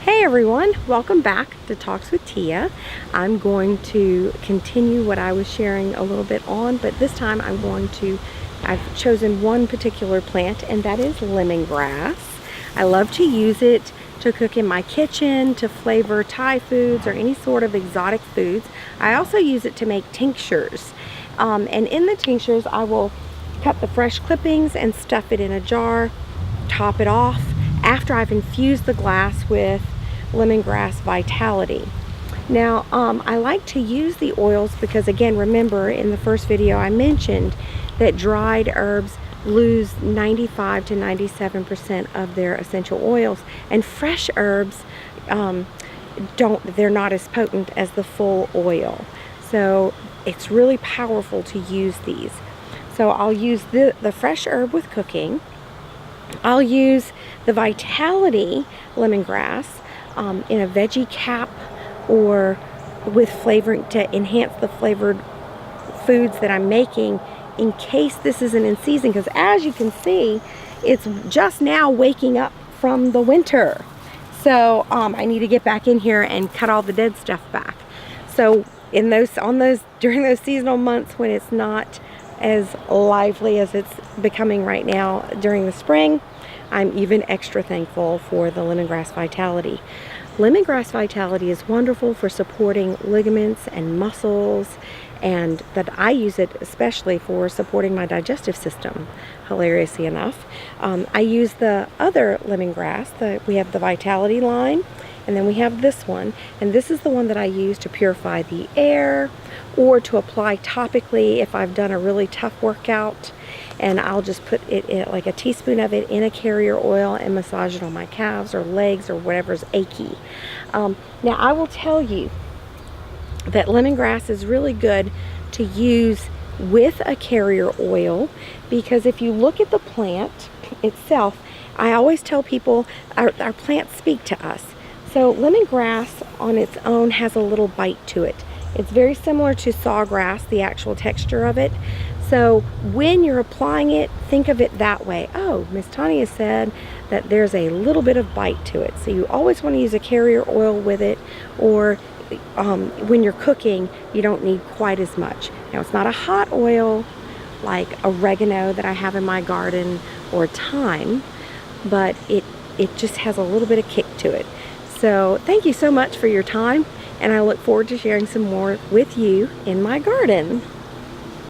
Hey everyone, welcome back to Talks with Tia. I'm going to continue what I was sharing a little bit on, but this time I've chosen one particular plant, and that is lemongrass. I love to use it to cook in my kitchen, to flavor Thai foods or any sort of exotic foods. I also use it to make tinctures. And in the tinctures, I will cut the fresh clippings and stuff it in a jar, top it off after I've infused the glass with lemongrass Vitality. Now, I like to use the oils because, again, remember in the first video I mentioned that dried herbs lose 95 to 97% of their essential oils, and fresh herbs they're not as potent as the full oil. So it's really powerful to use these. So I'll use the fresh herb with cooking. I'll use the Vitality lemongrass in a veggie cap or with flavoring to enhance the flavored foods that I'm making in case this isn't in season, because as you can see, it's just now waking up from the winter. So I need to get back in here and cut all the dead stuff back. So during those seasonal months when it's not as lively as it's becoming right now during the spring, I'm even extra thankful for the lemongrass Vitality. Lemongrass Vitality is wonderful for supporting ligaments and muscles, and that I use it especially for supporting my digestive system, hilariously enough. I use the other lemongrass. We have the Vitality line, and then we have this one, and this is the one that I use to purify the air or to apply topically if I've done a really tough workout, and I'll just put it in, like a teaspoon of it in a carrier oil, and massage it on my calves or legs or whatever's achy. Now I will tell you that lemongrass is really good to use with a carrier oil, because if you look at the plant itself, I always tell people our plants speak to us. So lemongrass on its own has a little bite to it. It's very similar to sawgrass, the actual texture of it. So when you're applying it, think of it that way. Oh, Miss Tanya said that there's a little bit of bite to it. So you always want to use a carrier oil with it, or when you're cooking, you don't need quite as much. Now, it's not a hot oil like oregano that I have in my garden or thyme, but it just has a little bit of kick to it. So thank you so much for your time, and I look forward to sharing some more with you in my garden.